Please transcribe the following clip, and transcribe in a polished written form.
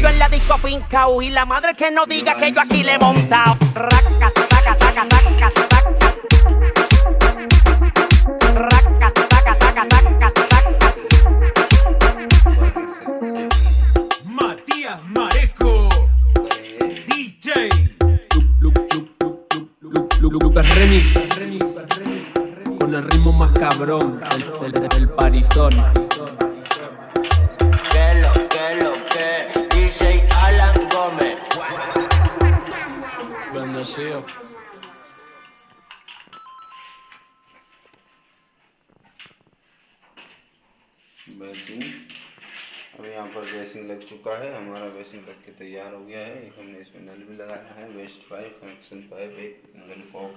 y yo en la disco fincao. Y la madre que no diga que yo aquí le he montado. Raca, taca, taca, taca, taca. Raca, taca, taca, taca, taca. Matías Mareco, DJ. Lucas Remix, con el ritmo más cabrón del parizón. Que DJ Alan Gómez. Bendecido. Basin अब यहाँ पर बेसिंग लग चुका है। हमारा बेसिंग लग के तैयार हो गया है। हमने इसमें नल भी लगाया है, वेस्ट पाइप, कनेक्शन पाइप, एक नल फॉक